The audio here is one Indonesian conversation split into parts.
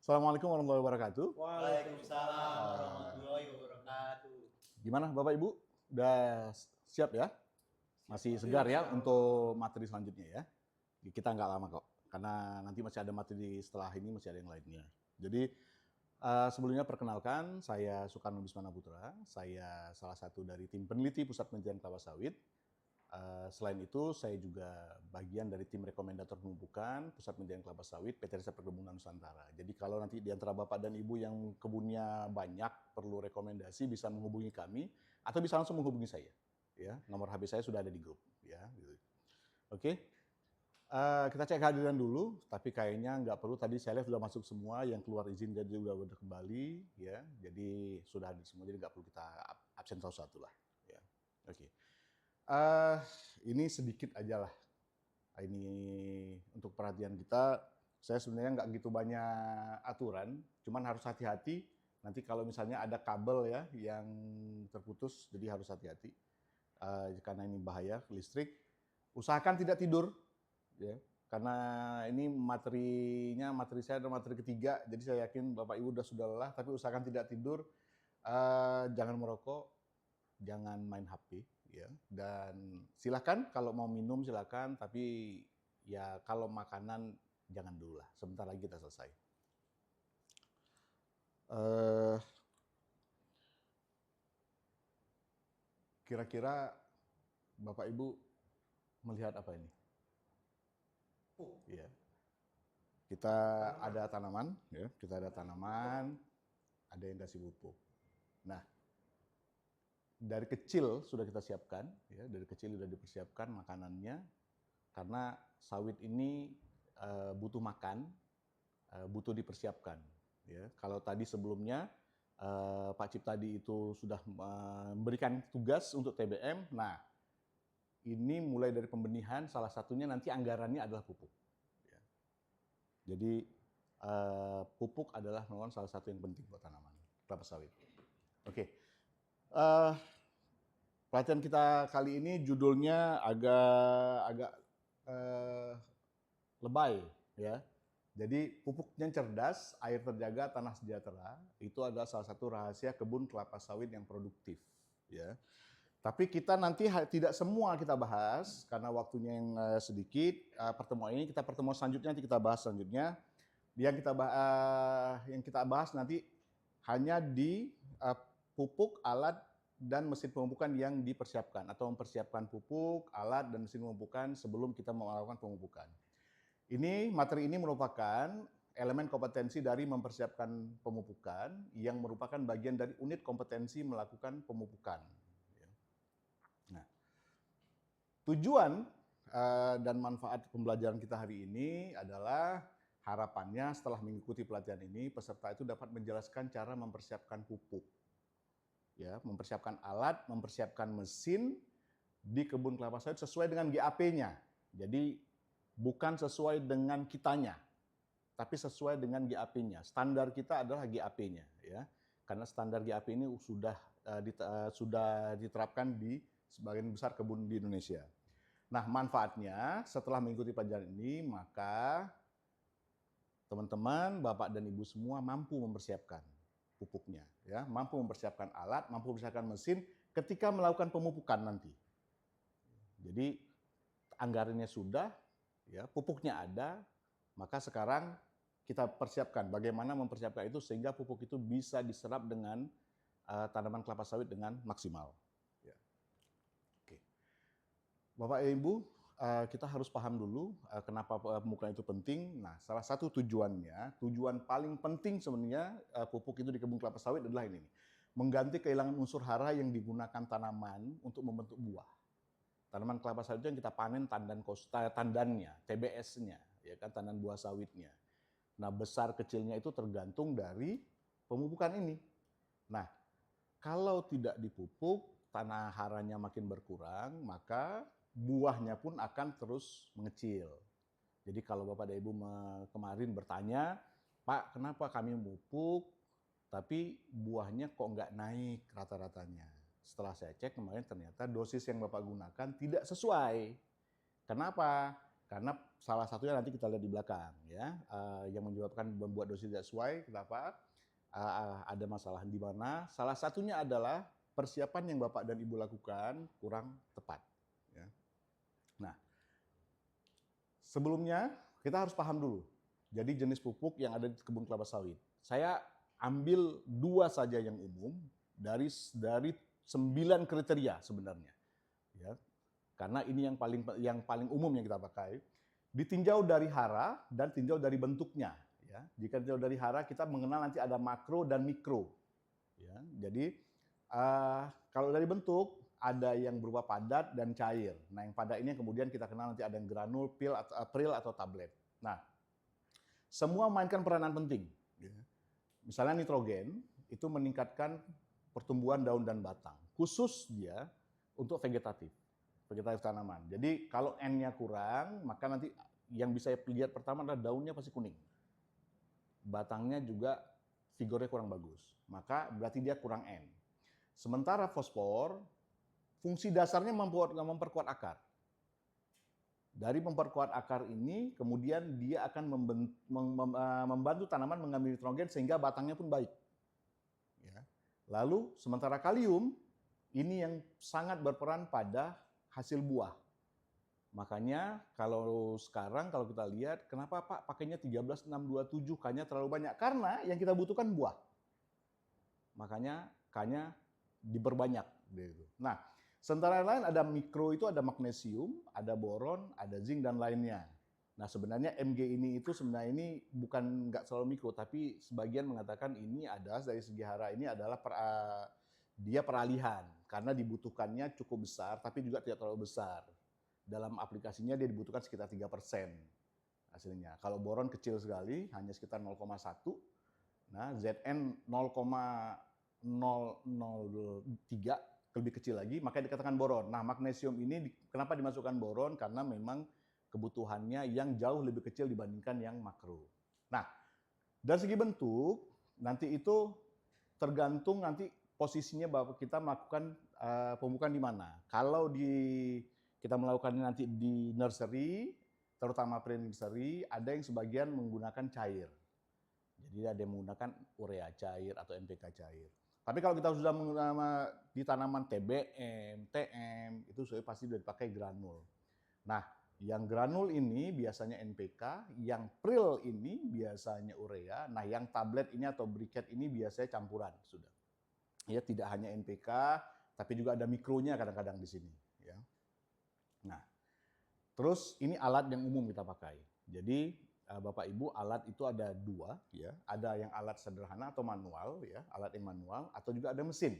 Assalamualaikum warahmatullahi wabarakatuh. Waalaikumsalam warahmatullahi wabarakatuh. Gimana Bapak Ibu? Udah siap ya? Masih segar ya untuk materi selanjutnya ya? Kita nggak lama kok, karena nanti masih ada materi setelah ini, masih ada yang lainnya. Jadi sebelumnya perkenalkan, saya Soekarno Bismana Putra. Saya salah satu dari tim peneliti Pusat Penelitian Kelapa Sawit. Selain itu, saya juga bagian dari tim rekomendator pemupukan Pusat Penelitian Kelapa Sawit PT Riset Perkebunan Nusantara. Jadi kalau nanti di antara Bapak dan Ibu yang kebunnya banyak, perlu rekomendasi, bisa menghubungi kami atau bisa langsung menghubungi saya. Ya, nomor HP saya sudah ada di grup. Ya, gitu. Oke, kita cek kehadiran dulu, tapi kayaknya nggak perlu. Tadi saya lihat sudah masuk semua, yang keluar izin jadi sudah kembali. Ya, jadi sudah ada semua, jadi nggak perlu kita absen satu-satu lah. Ya, oke. Ini sedikit aja lah. Ini untuk perhatian kita. Saya sebenarnya nggak gitu banyak aturan, cuman harus hati-hati. Nanti kalau misalnya ada kabel ya yang terputus, jadi harus hati-hati. Karena ini bahaya listrik. Usahakan tidak tidur, ya. Karena ini materi saya adalah materi ketiga, jadi saya yakin Bapak Ibu sudah lelah, tapi usahakan tidak tidur. Jangan merokok, jangan main HP. Ya, dan silakan kalau mau minum silakan, tapi ya kalau makanan jangan dulu lah. Sebentar lagi kita selesai. Kira-kira Bapak Ibu melihat apa ini? Ya, kita ada tanaman, ya, ada yang kasih pupuk. Nah, dari kecil sudah kita siapkan, ya, dari kecil sudah dipersiapkan makanannya, karena sawit ini butuh makan, butuh dipersiapkan. Ya, kalau tadi sebelumnya Pak Ciptadi itu sudah memberikan tugas untuk TBM, nah ini mulai dari pembenihan, salah satunya nanti anggarannya adalah pupuk. Ya. Jadi pupuk adalah memang salah satu yang penting buat tanaman kelapa sawit. Oke. Pelatihan kita kali ini judulnya agak lebay, ya. Jadi pupuk yang cerdas, air terjaga, tanah sejahtera, itu adalah salah satu rahasia kebun kelapa sawit yang produktif, ya. Tapi kita nanti tidak semua kita bahas karena waktunya yang sedikit. Pertemuan ini pertemuan selanjutnya nanti kita bahas selanjutnya. Yang kita bahas nanti hanya di pupuk, alat, dan mesin pemupukan yang dipersiapkan, atau mempersiapkan pupuk, alat, dan mesin pemupukan sebelum kita melakukan pemupukan. Materi ini merupakan elemen kompetensi dari mempersiapkan pemupukan yang merupakan bagian dari unit kompetensi melakukan pemupukan. Nah, tujuan dan manfaat pembelajaran kita hari ini adalah harapannya setelah mengikuti pelatihan ini, peserta itu dapat menjelaskan cara mempersiapkan pupuk. Ya, mempersiapkan alat, mempersiapkan mesin di kebun kelapa sawit sesuai dengan GAP-nya. Jadi bukan sesuai dengan kitanya, tapi sesuai dengan GAP-nya. Standar kita adalah GAP-nya, ya. Karena standar GAP ini sudah diterapkan di sebagian besar kebun di Indonesia. Nah, manfaatnya setelah mengikuti pelajaran ini, maka teman-teman, Bapak dan Ibu semua mampu mempersiapkan pupuknya, ya, mampu mempersiapkan alat, mampu mempersiapkan mesin ketika melakukan pemupukan nanti. Jadi anggarannya sudah, ya, pupuknya ada, maka sekarang kita persiapkan bagaimana mempersiapkan itu sehingga pupuk itu bisa diserap dengan tanaman kelapa sawit dengan maksimal. Ya. Oke, Bapak Ibu, kita harus paham dulu kenapa pemupukan itu penting. Nah, salah satu tujuan paling penting sebenarnya pupuk itu di kebun kelapa sawit adalah ini nih, mengganti kehilangan unsur hara yang digunakan tanaman untuk membentuk buah. Tanaman kelapa sawit itu yang kita panen tandannya, TBS-nya, ya kan, tandan buah sawitnya. Nah, besar kecilnya itu tergantung dari pemupukan ini. Nah, kalau tidak dipupuk, tanah haranya makin berkurang, maka buahnya pun akan terus mengecil. Jadi kalau Bapak dan Ibu kemarin bertanya, Pak, kenapa kami memupuk, tapi buahnya kok nggak naik rata-ratanya? Setelah saya cek kemarin ternyata dosis yang Bapak gunakan tidak sesuai. Kenapa? Karena salah satunya nanti kita lihat di belakang ya, yang menyebabkan membuat dosis tidak sesuai. Kenapa? Ada masalah di mana? Salah satunya adalah persiapan yang Bapak dan Ibu lakukan kurang tepat. Ya. Nah, sebelumnya kita harus paham dulu. Jadi jenis pupuk yang ada di kebun kelapa sawit. Saya ambil 2 saja yang umum dari 9 kriteria sebenarnya. Ya. Karena ini yang paling umum yang kita pakai. Ditinjau dari hara dan tinjau dari bentuknya. Ya. Jika tinjau dari hara, kita mengenal nanti ada makro dan mikro. Ya. Jadi kalau dari bentuk ada yang berupa padat dan cair. Nah, yang padat ini kemudian kita kenal nanti ada yang granul, pril atau tablet. Nah, semua mainkan peranan penting. Ya. Misalnya nitrogen itu meningkatkan pertumbuhan daun dan batang, khusus dia untuk vegetatif tanaman. Jadi kalau N-nya kurang, maka nanti yang bisa lihat pertama adalah daunnya pasti kuning. Batangnya juga figurnya kurang bagus. Maka berarti dia kurang N. Sementara fosfor, fungsi dasarnya memperkuat akar. Dari memperkuat akar ini, kemudian dia akan membantu tanaman mengambil nitrogen sehingga batangnya pun baik. Ya. Lalu sementara kalium, ini yang sangat berperan pada hasil buah. Makanya kalau sekarang kalau kita lihat, kenapa Pak pakainya 13,627, K-nya terlalu banyak? Karena yang kita butuhkan buah. Makanya K-nya diperbanyak. Nah, sementara lain ada mikro itu ada magnesium, ada boron, ada zinc dan lainnya. Nah, sebenarnya Mg ini itu sebenarnya ini bukan nggak selalu mikro, tapi sebagian mengatakan ini adalah dari segi hara ini adalah dia peralihan karena dibutuhkannya cukup besar tapi juga tidak terlalu besar. Dalam aplikasinya dia dibutuhkan sekitar 3% hasilnya. Kalau boron kecil sekali, hanya sekitar 0,1. Nah, Zn 0,003 lebih kecil lagi, makanya dikatakan boron. Nah, magnesium ini kenapa dimasukkan boron? Karena memang kebutuhannya yang jauh lebih kecil dibandingkan yang makro. Nah, dari segi bentuk, nanti itu tergantung nanti posisinya bahwa kita melakukan pemupukan di mana. Kalau kita melakukannya nanti di nursery, terutama pre-nursery, ada yang sebagian menggunakan cair. Jadi ada yang menggunakan urea cair atau NPK cair. Tapi kalau kita sudah menggunakan di tanaman TBM, TM, itu sudah pasti sudah dipakai granul. Nah, yang granul ini biasanya NPK, yang pril ini biasanya urea, nah yang tablet ini atau briket ini biasanya campuran sudah. Ya, tidak hanya NPK, tapi juga ada mikronya kadang-kadang di sini. Ya. Nah, terus ini alat yang umum kita pakai. Jadi Bapak Ibu, alat itu ada 2, ya. Ada yang alat sederhana atau manual, ya, alat yang manual, atau juga ada mesin,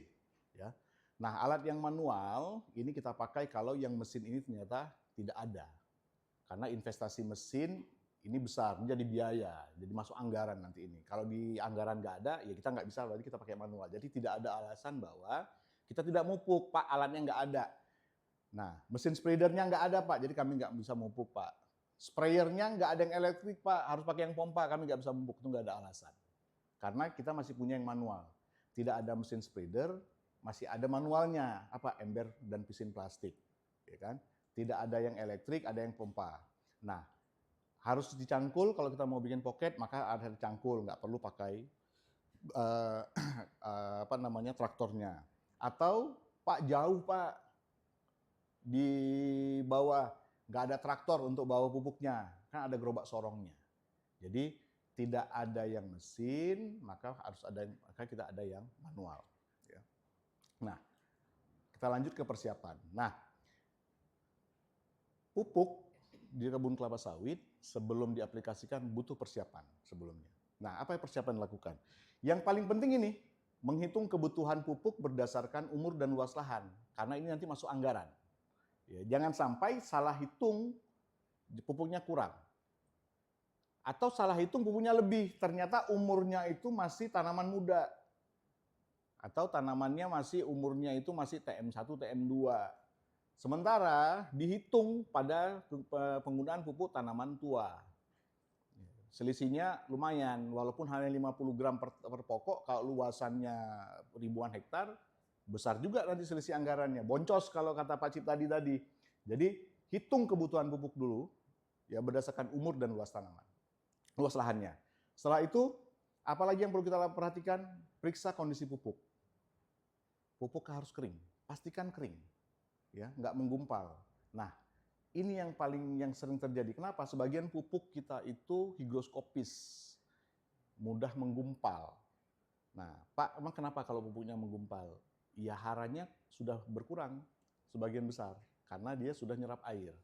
ya. Nah, alat yang manual ini kita pakai kalau yang mesin ini ternyata tidak ada, karena investasi mesin ini besar, jadi biaya, jadi masuk anggaran nanti ini. Kalau di anggaran nggak ada, ya kita nggak bisa, berarti kita pakai manual. Jadi tidak ada alasan bahwa kita tidak mupuk, Pak, alatnya nggak ada. Nah, mesin spreadernya nggak ada, Pak, jadi kami nggak bisa mupuk, Pak. Sprayernya nggak ada yang elektrik, Pak, harus pakai yang pompa, kami nggak bisa mupuk, itu nggak ada alasan. Karena kita masih punya yang manual. Tidak ada mesin spreader, masih ada manualnya, apa, ember dan pisin plastik, ya kan? Tidak ada yang elektrik, ada yang pompa. Nah, harus dicangkul kalau kita mau bikin pocket, maka ada dicangkul, nggak perlu pakai traktornya. Atau Pak jauh Pak di bawah, nggak ada traktor untuk bawa pupuknya, kan ada gerobak sorongnya. Jadi tidak ada yang mesin, maka kita ada yang manual. Ya. Nah, kita lanjut ke persiapan. Nah, pupuk di kebun kelapa sawit sebelum diaplikasikan butuh persiapan sebelumnya. Nah, apa yang persiapan dilakukan? Yang paling penting ini, menghitung kebutuhan pupuk berdasarkan umur dan luas lahan, karena ini nanti masuk anggaran. Ya, jangan sampai salah hitung pupuknya kurang. Atau salah hitung pupuknya lebih, ternyata umurnya itu masih tanaman muda. Atau tanamannya masih umurnya itu masih TM1, TM2. Sementara dihitung pada penggunaan pupuk tanaman tua. Selisihnya lumayan, walaupun hanya 50 gram per pokok, kalau luasannya ribuan hektar, besar juga nanti selisih anggarannya. Boncos kalau kata Pak Cip tadi. Jadi hitung kebutuhan pupuk dulu, ya berdasarkan umur dan luas tanaman, luas lahannya. Setelah itu, apalagi yang perlu kita perhatikan, periksa kondisi pupuk. Pupuk harus kering, pastikan kering, ya, nggak menggumpal. Nah, ini yang sering terjadi. Kenapa? Sebagian pupuk kita itu higroskopis, mudah menggumpal. Nah, Pak, emang kenapa kalau pupuknya menggumpal? Ya haranya sudah berkurang sebagian besar karena dia sudah nyerap air.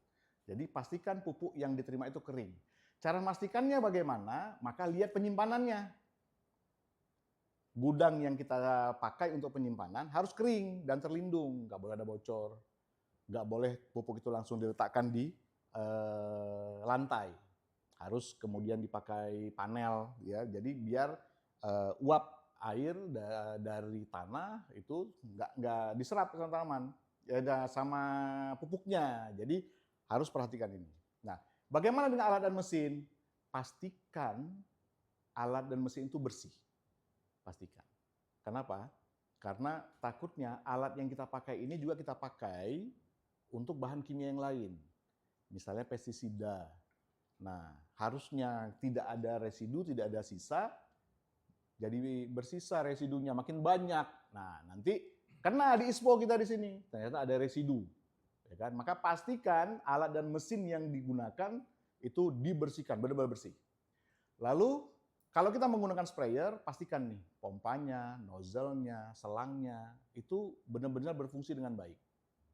Jadi pastikan pupuk yang diterima itu kering. Cara memastikannya bagaimana? Maka lihat penyimpanannya. Gudang yang kita pakai untuk penyimpanan harus kering dan terlindung, nggak boleh ada bocor, nggak boleh pupuk itu langsung diletakkan di lantai. Harus kemudian dipakai panel, ya. Jadi biar uap air dari tanah itu nggak diserap ke tanaman ya sama pupuknya. Jadi harus perhatikan ini. Nah, bagaimana dengan alat dan mesin? Pastikan alat dan mesin itu bersih. Pastikan. Kenapa? Karena takutnya alat yang kita pakai ini juga kita pakai untuk bahan kimia yang lain. Misalnya pestisida. Nah, harusnya tidak ada residu, tidak ada sisa. Jadi bersisa residunya makin banyak. Nah, nanti kena di ISPO kita di sini. Ternyata ada residu. Ya kan? Maka pastikan alat dan mesin yang digunakan itu dibersihkan, benar-benar bersih. Lalu kalau kita menggunakan sprayer, pastikan nih pompanya, nozzle-nya, selangnya itu benar-benar berfungsi dengan baik.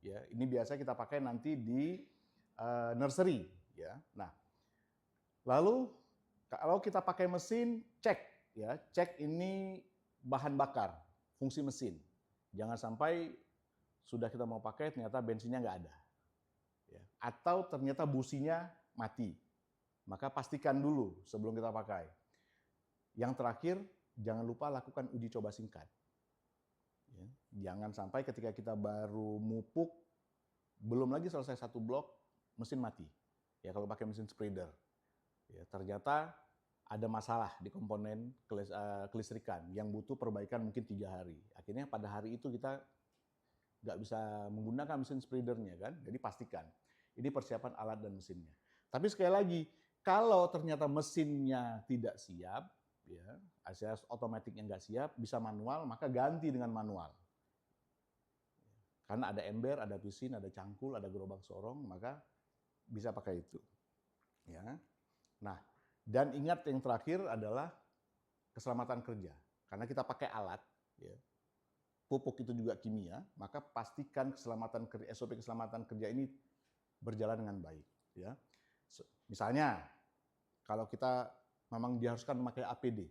Ya, ini biasa kita pakai nanti di nursery. Ya, nah, lalu kalau kita pakai mesin, cek. Ya, cek ini bahan bakar, fungsi mesin. Jangan sampai sudah kita mau pakai ternyata bensinnya nggak ada, ya. Atau ternyata businya mati. Maka pastikan dulu sebelum kita pakai. Yang terakhir, jangan lupa lakukan uji coba singkat. Ya, jangan sampai ketika kita baru mupuk, belum lagi selesai satu blok, mesin mati. Ya kalau pakai mesin spreader, ya, ternyata ada masalah di komponen kelistrikan yang butuh perbaikan mungkin 3 hari. Akhirnya pada hari itu kita nggak bisa menggunakan mesin spreadernya kan. Jadi pastikan ini persiapan alat dan mesinnya. Tapi sekali lagi, kalau ternyata mesinnya tidak siap, ya, ACS otomatiknya nggak siap, bisa manual, maka ganti dengan manual. Karena ada ember, ada pisin, ada cangkul, ada gerobak sorong, maka bisa pakai itu. Ya. Nah, dan ingat yang terakhir adalah keselamatan kerja. Karena kita pakai alat, ya, pupuk itu juga kimia, maka pastikan SOP keselamatan kerja ini berjalan dengan baik. Ya. Misalnya, kalau kita memang diharuskan memakai APD,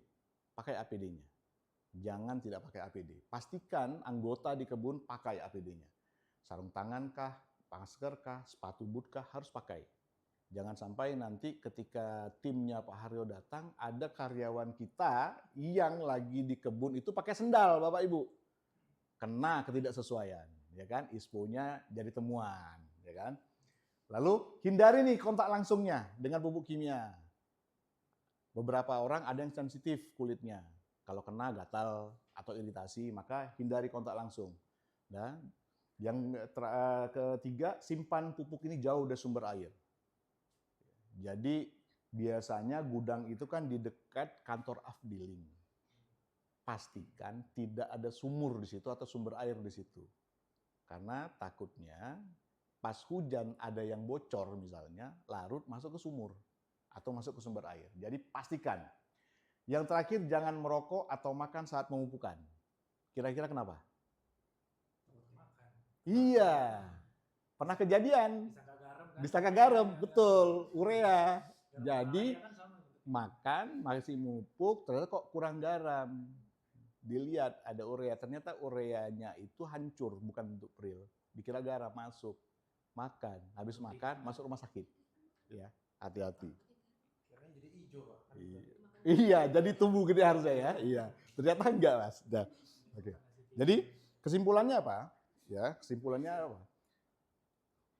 pakai APD-nya. Jangan tidak pakai APD. Pastikan anggota di kebun pakai APD-nya. Sarung tangan kah, masker kah, sepatu boot kah, harus pakai. Jangan sampai nanti ketika timnya Pak Haryo datang, ada karyawan kita yang lagi di kebun itu pakai sendal, Bapak Ibu. Kena ketidaksesuaian, ya kan? ISPO-nya jadi temuan, ya kan? Lalu hindari nih kontak langsungnya dengan pupuk kimia. Beberapa orang ada yang sensitif kulitnya. Kalau kena gatal atau iritasi, maka hindari kontak langsung. Dan yang ketiga, simpan pupuk ini jauh dari sumber air. Jadi biasanya gudang itu kan di dekat kantor afdeling. Pastikan tidak ada sumur di situ atau sumber air di situ. Karena takutnya pas hujan ada yang bocor misalnya, larut masuk ke sumur atau masuk ke sumber air. Jadi pastikan. Yang terakhir, jangan merokok atau makan saat pemupukan. Kira-kira kenapa? Iya. Pernah kejadian. Disangka garam, betul, urea. Jadi makan masih mupuk, ternyata kok kurang garam. Dilihat ada urea, ternyata ureanya itu hancur, bukan bentuk pril. Dikira garam masuk, makan, habis makan masuk rumah sakit. Ya, hati-hati. Jadi hijau, Pak. Iya, jadi tumbuh gede harusnya ya. Iya, ternyata enggak, Mas. Nah, oke. Jadi kesimpulannya apa? Ya, kesimpulannya apa?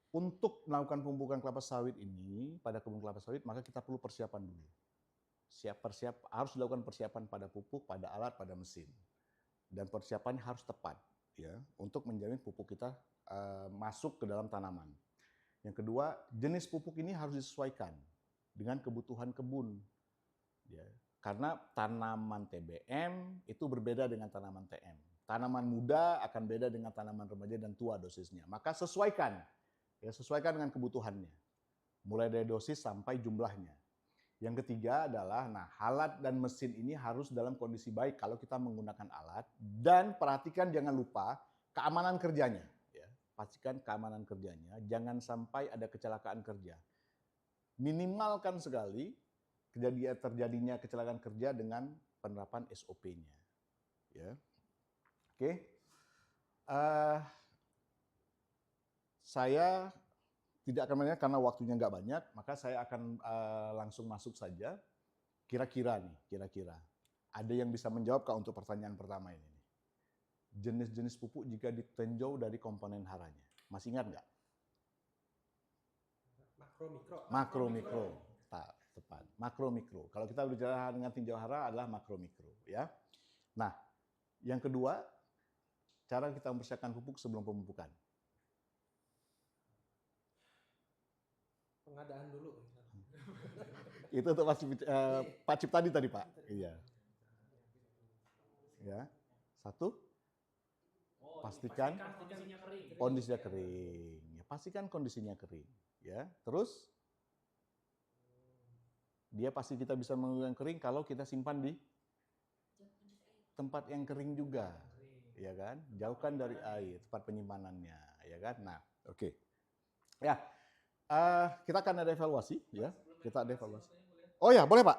Untuk melakukan pemupukan kelapa sawit ini pada kebun kelapa sawit, maka kita perlu persiapan dulu. Harus dilakukan persiapan pada pupuk, pada alat, pada mesin. Dan persiapannya harus tepat, ya, untuk menjamin pupuk kita masuk ke dalam tanaman. Yang kedua, jenis pupuk ini harus disesuaikan. dengan kebutuhan kebun. Ya. Karena tanaman TBM itu berbeda dengan tanaman TM. Tanaman muda akan beda dengan tanaman remaja dan tua dosisnya. Maka sesuaikan, ya sesuaikan dengan kebutuhannya. Mulai dari dosis sampai jumlahnya. Yang ketiga adalah, nah alat dan mesin ini harus dalam kondisi baik kalau kita menggunakan alat. Dan perhatikan jangan lupa keamanan kerjanya. Ya. Pastikan keamanan kerjanya, jangan sampai ada kecelakaan kerja. Minimalkan sekali terjadinya kecelakaan kerja dengan penerapan SOP-nya. Ya. Oke. Saya tidak akan banyak karena waktunya nggak banyak, maka saya akan langsung masuk saja. Kira-kira ada yang bisa menjawab Kak untuk pertanyaan pertama ini? Jenis-jenis pupuk jika ditinjau dari komponen haranya. Masih ingat nggak? Makro, mikro. Makro, mikro. Tepat. Makro, mikro. Kalau kita bicara dengan tinjau hara adalah makro, mikro. Ya. Nah, yang kedua, cara kita mempersiapkan pupuk sebelum pemupukan. Pengadaan dulu. Itu untuk Pak Ciptadi tadi, Pak. Iya. Ya. Satu, pastikan kondisinya kering. Ya, pastikan kondisinya kering. Ya. Terus, dia pasti kita bisa menggunakan kering kalau kita simpan di tempat yang kering juga. Ya kan? Jauhkan dari air, tempat penyimpanannya. Ya kan? Nah, oke. Ya. Kita akan ada evaluasi, ya. Kita ada evaluasi. Oh ya, boleh Pak.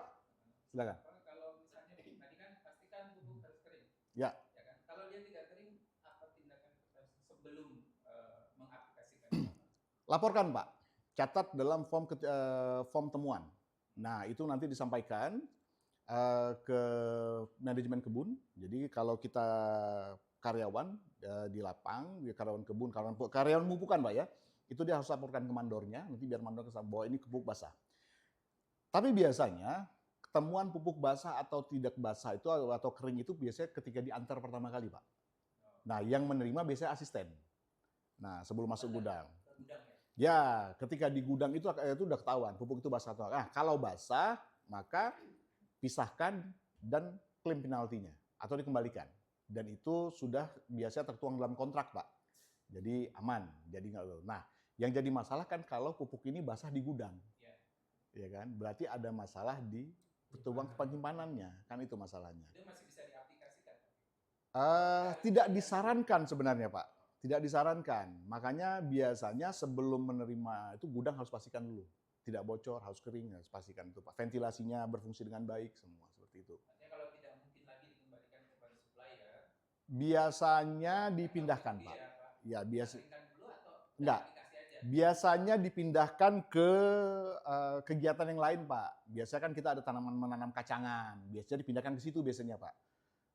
Silakan. Kalau misalnya tadi kan pastikan pupuk harus kering. Ya. Ya kan? Kalau dia tidak kering, apa tindakan kita sebelum mengaplikasikan? Laporkan Pak. Catat dalam form temuan. Nah, itu nanti disampaikan ke manajemen kebun. Jadi kalau kita karyawan di lapang, karyawan kebun, karyawan pemupukan Pak ya, itu dia harus laporkan ke mandornya, nanti biar mandor kesal bahwa ini pupuk basah. Tapi biasanya temuan pupuk basah atau tidak basah itu atau kering itu biasanya ketika diantar pertama kali Pak. Nah yang menerima biasanya asisten. Nah sebelum masuk gudang. Ya ketika di gudang itu udah ketahuan pupuk itu basah atau enggak. Nah kalau basah maka pisahkan dan klaim penaltinya atau dikembalikan. Dan itu sudah biasanya tertuang dalam kontrak Pak. Jadi aman, jadi nggak. Nah, yang jadi masalah kan kalau pupuk ini basah di gudang, ya kan? Berarti ada masalah di tempat penyimpanannya, kan itu masalahnya. Itu masih bisa diaplikasikan? Tidak disarankan sebenarnya Pak, tidak disarankan. Makanya biasanya sebelum menerima itu gudang harus pastikan dulu, tidak bocor, harus kering, harus pastikan itu Pak. Ventilasinya berfungsi dengan baik semua seperti itu. Artinya kalau tidak mungkin lagi dikembalikan kepada supplier, biasanya dipindahkan Pak. Ya biasa. Enggak. Biasanya dipindahkan ke kegiatan yang lain, Pak. Biasanya kan kita ada tanaman menanam kacangan. Biasanya dipindahkan ke situ biasanya, Pak.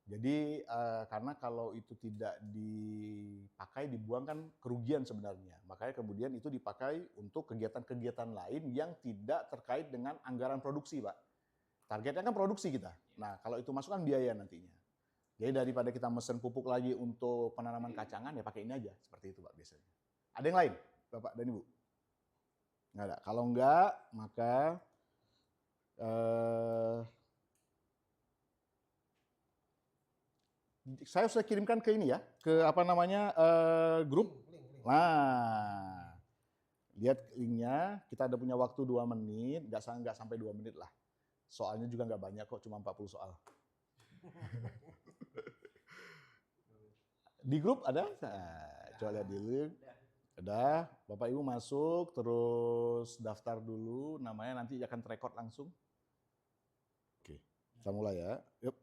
Jadi karena kalau itu tidak dipakai, dibuang kan kerugian sebenarnya. Makanya kemudian itu dipakai untuk kegiatan-kegiatan lain yang tidak terkait dengan anggaran produksi, Pak. Targetnya kan produksi kita. Nah, kalau itu masuk kan biaya nantinya. Jadi daripada kita mesen pupuk lagi untuk penanaman kacangan, ya pakai ini aja. Seperti itu, Pak, biasanya. Ada yang lain, Bapak dan Ibu? Nggak ada. Kalau enggak, maka saya sudah kirimkan ke ini ya, ke apa namanya, grup. Link. Nah, lihat linknya, kita ada punya waktu 2 menit, nggak sampai 2 menit lah. Soalnya juga nggak banyak kok, cuma 40 soal. Di grup ada? Nah, coba lihat dulu. Udah, Bapak Ibu masuk, terus daftar dulu, namanya nanti akan terekod langsung. Oke, kita mulai ya. Yuk.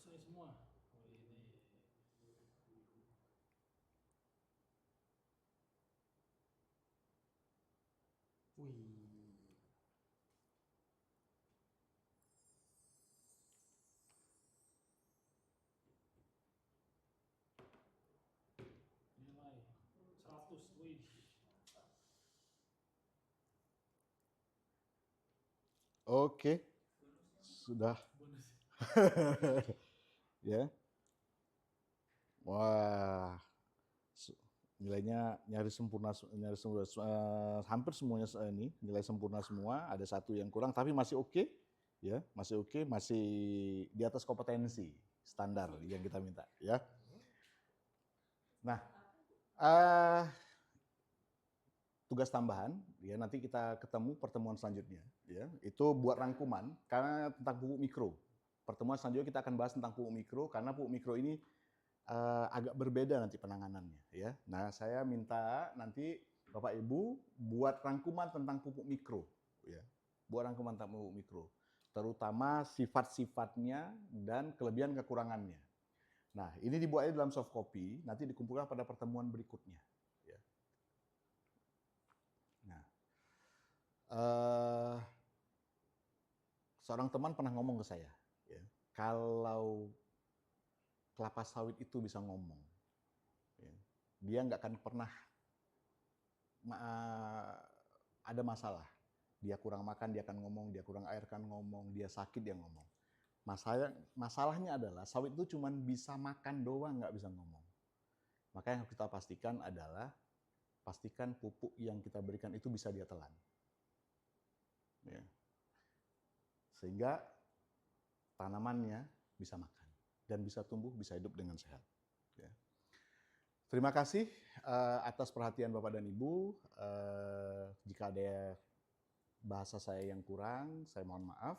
selesai semua. Oh, ini. Wih. Nilai 100. Wih. Oke, sudah. Bonus. Ya. Wah, nilainya hampir semuanya ini nilai sempurna semua. Ada satu yang kurang, tapi masih oke, ya, masih oke, masih di atas kompetensi standar yang kita minta, ya. Nah, eh, tugas tambahan, ya nanti kita ketemu pertemuan selanjutnya, ya. Itu buat rangkuman karena tentang pupuk mikro. Pertemuan selanjutnya kita akan bahas tentang pupuk mikro karena pupuk mikro ini agak berbeda nanti penanganannya, ya. Nah, saya minta nanti Bapak Ibu buat rangkuman tentang pupuk mikro, ya. Buat rangkuman tentang pupuk mikro, terutama sifat-sifatnya dan kelebihan kekurangannya. Nah, ini dibuatnya dalam soft copy, nanti dikumpulkan pada pertemuan berikutnya. Ya. Nah, seorang teman pernah ngomong ke saya, ya, kalau kelapa sawit itu bisa ngomong, ya, dia nggak akan pernah ada masalah. Dia kurang makan, dia akan ngomong, dia kurang air kan ngomong, dia sakit, dia ngomong. Masalahnya adalah sawit itu cuma bisa makan doang, nggak bisa ngomong. Maka yang kita pastikan adalah, pastikan pupuk yang kita berikan itu bisa dia telan. Ya. Sehingga tanamannya bisa makan dan bisa tumbuh, bisa hidup dengan sehat. Ya. Terima kasih atas perhatian Bapak dan Ibu. Jika ada bahasa saya yang kurang, saya mohon maaf.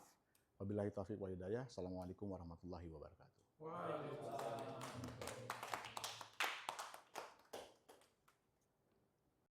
Wabillahi taufiq wal hidayah. Assalamualaikum warahmatullahi wabarakatuh. Waalaikumsalam.